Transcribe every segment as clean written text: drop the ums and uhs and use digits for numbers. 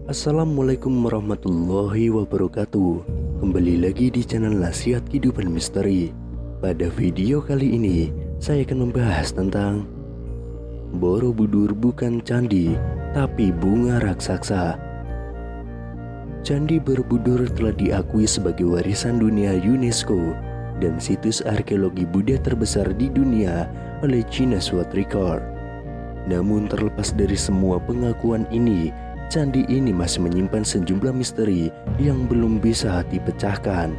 Assalamualaikum warahmatullahi wabarakatuh. Kembali lagi di channel Nasihat Kehidupan Misteri. Pada video kali ini saya akan membahas tentang Borobudur bukan candi, tapi bunga raksasa. Candi Borobudur telah diakui sebagai warisan dunia UNESCO dan situs arkeologi Buddha terbesar di dunia oleh Guinness World Record. Namun terlepas dari semua pengakuan ini, candi ini masih menyimpan sejumlah misteri yang belum bisa dipecahkan.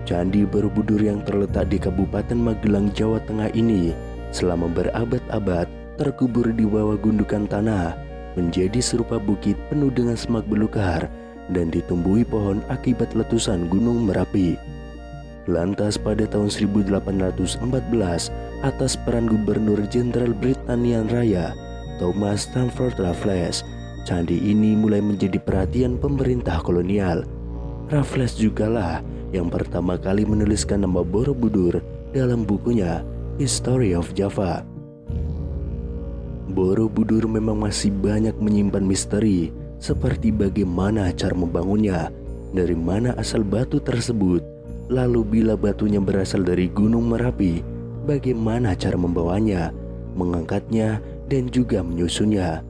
Candi Borobudur yang terletak di Kabupaten Magelang, Jawa Tengah ini selama berabad-abad terkubur di bawah gundukan tanah, menjadi serupa bukit penuh dengan semak belukar dan ditumbuhi pohon akibat letusan Gunung Merapi. Lantas pada tahun 1814, atas peran Gubernur Jenderal Britania Raya Thomas Stamford Raffles, candi ini mulai menjadi perhatian pemerintah kolonial. Raffles jugalah yang pertama kali menuliskan nama Borobudur dalam bukunya History of Java. Borobudur memang masih banyak menyimpan misteri, seperti bagaimana cara membangunnya, dari mana asal batu tersebut, lalu bila batunya berasal dari Gunung Merapi, bagaimana cara membawanya, mengangkatnya, dan juga menyusunnya.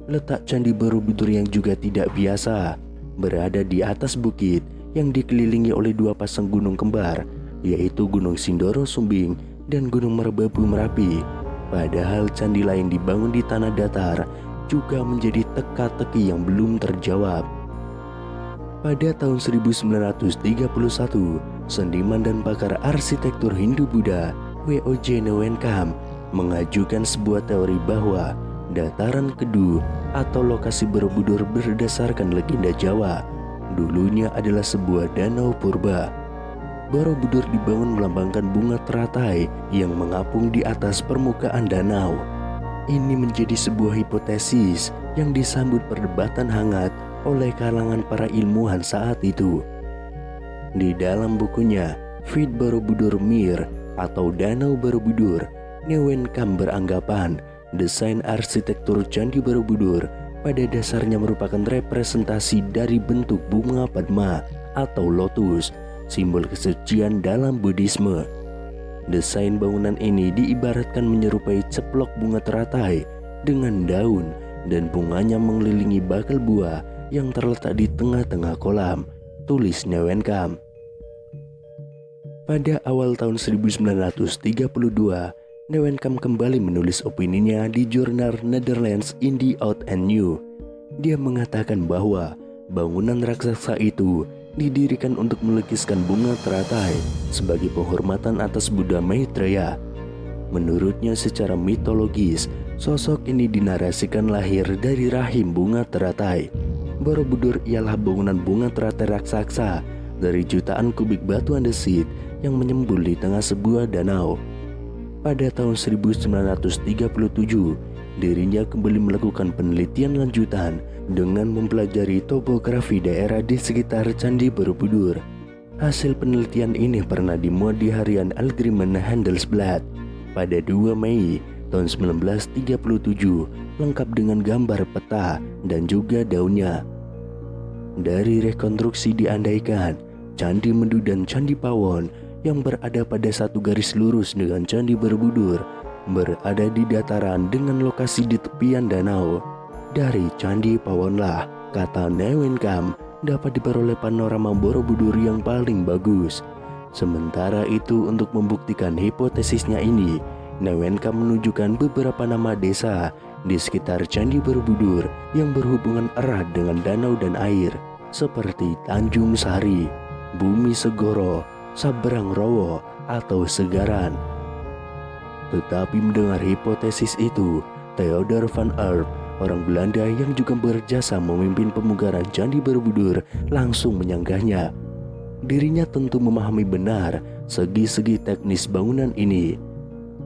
Letak Candi Borobudur yang juga tidak biasa, berada di atas bukit yang dikelilingi oleh dua pasang gunung kembar, yaitu Gunung Sindoro Sumbing dan Gunung Merbabu Merapi. Padahal candi lain dibangun di tanah datar juga menjadi teka-teki yang belum terjawab. Pada tahun 1931, seniman dan pakar arsitektur Hindu-Buddha W.O.J. Newenkam mengajukan sebuah teori bahwa dataran Kedu atau lokasi Borobudur berdasarkan legenda Jawa dulunya adalah sebuah danau purba. Borobudur dibangun melambangkan bunga teratai yang mengapung di atas permukaan danau. Ini menjadi sebuah hipotesis yang disambut perdebatan hangat oleh kalangan para ilmuwan saat itu. Di dalam bukunya Feat Borobudur Mir atau Danau Borobudur, Newenkam beranggapan desain arsitektur Candi Borobudur pada dasarnya merupakan representasi dari bentuk bunga padma atau lotus, simbol kesucian dalam Buddhisme. Desain bangunan ini diibaratkan menyerupai ceplok bunga teratai dengan daun dan bunganya mengelilingi bakal buah yang terletak di tengah-tengah kolam, tulis Newenkam. Pada awal tahun 1932, Newenkam kembali menulis opininya di jurnal Netherlands in the Oud and New. Dia mengatakan bahwa bangunan raksasa itu didirikan untuk melukiskan bunga teratai sebagai penghormatan atas Buddha Maitreya. Menurutnya secara mitologis, sosok ini dinarasikan lahir dari rahim bunga teratai. Borobudur ialah bangunan bunga teratai raksasa dari jutaan kubik batu andesit yang menyembul di tengah sebuah danau. Pada tahun 1937, dirinya kembali melakukan penelitian lanjutan dengan mempelajari topografi daerah di sekitar Candi Borobudur. Hasil penelitian ini pernah dimuat di harian Algemene Handelsblad pada 2 Mei tahun 1937, lengkap dengan gambar peta dan juga daunnya. Dari rekonstruksi diandaikan Candi Mendu dan Candi Pawon yang berada pada satu garis lurus dengan Candi Borobudur berada di dataran dengan lokasi di tepian danau. Dari Candi Pawonlah, kata Newenkam, dapat diperoleh panorama Borobudur yang paling bagus. Sementara itu, untuk membuktikan hipotesisnya ini, Newenkam menunjukkan beberapa nama desa di sekitar Candi Borobudur yang berhubungan erat dengan danau dan air, seperti Tanjung Sari, Bumi Segoro, Sabrang Rowo, atau Segaran. Tetapi mendengar hipotesis itu, Theodor van Erp, orang Belanda yang juga berjasa memimpin pemugaran Candi Borobudur, langsung menyanggahnya. Dirinya tentu memahami benar segi-segi teknis bangunan ini.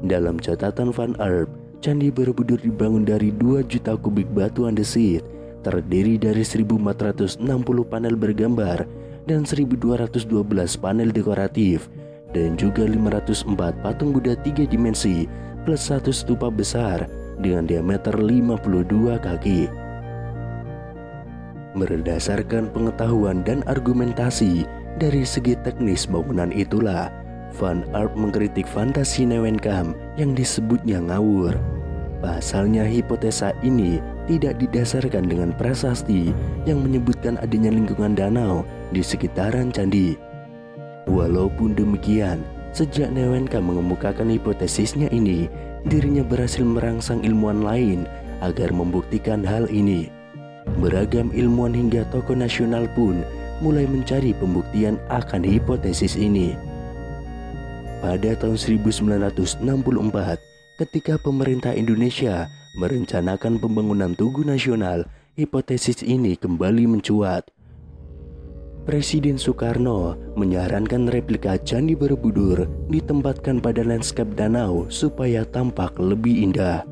Dalam catatan van Erp, Candi Borobudur dibangun dari 2 juta kubik batu andesit, terdiri dari 1.460 panel bergambar dan 1.212 panel dekoratif, dan juga 504 patung Buddha 3 dimensi plus 1 stupa besar dengan diameter 52 kaki. Berdasarkan pengetahuan dan argumentasi dari segi teknis bangunan itulah, Van Arp mengkritik fantasi Newenkamp yang disebutnya ngawur. Pasalnya hipotesa ini tidak didasarkan dengan prasasti yang menyebutkan adanya lingkungan danau di sekitaran candi. Walaupun demikian, sejak Newenkamp mengemukakan hipotesisnya ini, dirinya berhasil merangsang ilmuwan lain agar membuktikan hal ini. Beragam ilmuwan hingga tokoh nasional pun mulai mencari pembuktian akan hipotesis ini. Pada tahun 1964, ketika pemerintah Indonesia merencanakan pembangunan Tugu Nasional, hipotesis ini kembali mencuat. Presiden Soekarno menyarankan replika Candi Borobudur ditempatkan pada lanskap danau supaya tampak lebih indah.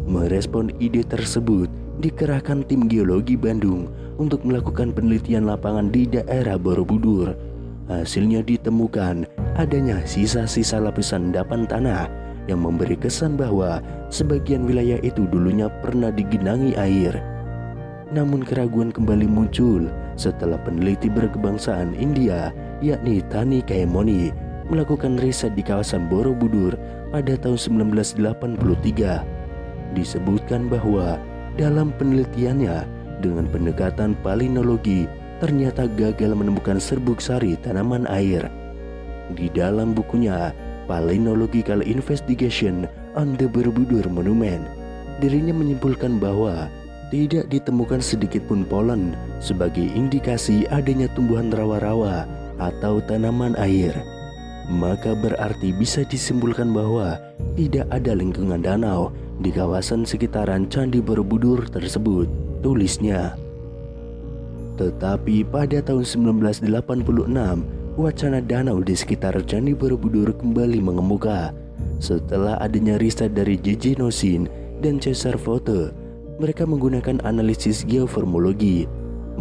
Merespon ide tersebut, dikerahkan tim geologi Bandung untuk melakukan penelitian lapangan di daerah Borobudur. Hasilnya ditemukan adanya sisa-sisa lapisan endapan tanah yang memberi kesan bahwa sebagian wilayah itu dulunya pernah digenangi air. Namun keraguan kembali muncul setelah peneliti berkebangsaan India yakni Thani Kaemoni melakukan riset di kawasan Borobudur pada tahun 1983. Disebutkan bahwa dalam penelitiannya dengan pendekatan palinologi ternyata gagal menemukan serbuk sari tanaman air. Di dalam bukunya Palynological Investigation on the Borobudur Monument, dirinya menyimpulkan bahwa tidak ditemukan sedikit pun polen sebagai indikasi adanya tumbuhan rawa-rawa atau tanaman air. Maka berarti bisa disimpulkan bahwa tidak ada lingkungan danau di kawasan sekitaran Candi Borobudur tersebut, tulisnya. Tetapi pada tahun 1986, wacana danau di sekitar Candi Borobudur kembali mengemuka. Setelah adanya riset dari J.J. Nosin dan Cesar Vote, mereka menggunakan analisis geoformologi.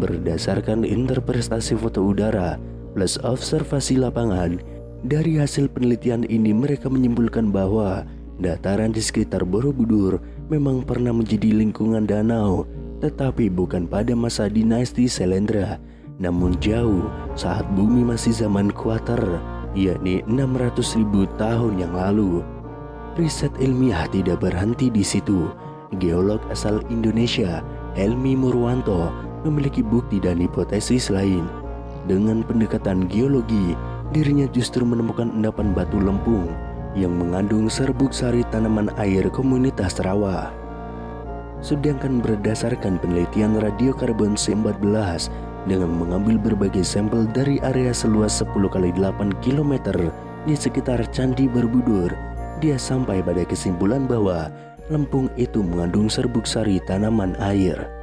Berdasarkan interpretasi foto udara plus observasi lapangan, dari hasil penelitian ini mereka menyimpulkan bahwa dataran di sekitar Borobudur memang pernah menjadi lingkungan danau, tetapi bukan pada masa dinasti Selendra, namun jauh saat bumi masih zaman kuater, yakni 600.000 tahun yang lalu. Riset ilmiah tidak berhenti di situ. Geolog asal Indonesia, Helmi Murwanto, memiliki bukti dan hipotesis lain. Dengan pendekatan geologi, dirinya justru menemukan endapan batu lempung yang mengandung serbuk sari tanaman air komunitas rawa. Sedangkan berdasarkan penelitian radiokarbon C14 dengan mengambil berbagai sampel dari area seluas 10 x 8 km di sekitar Candi Borobudur, dia sampai pada kesimpulan bahwa lempung itu mengandung serbuk sari tanaman air.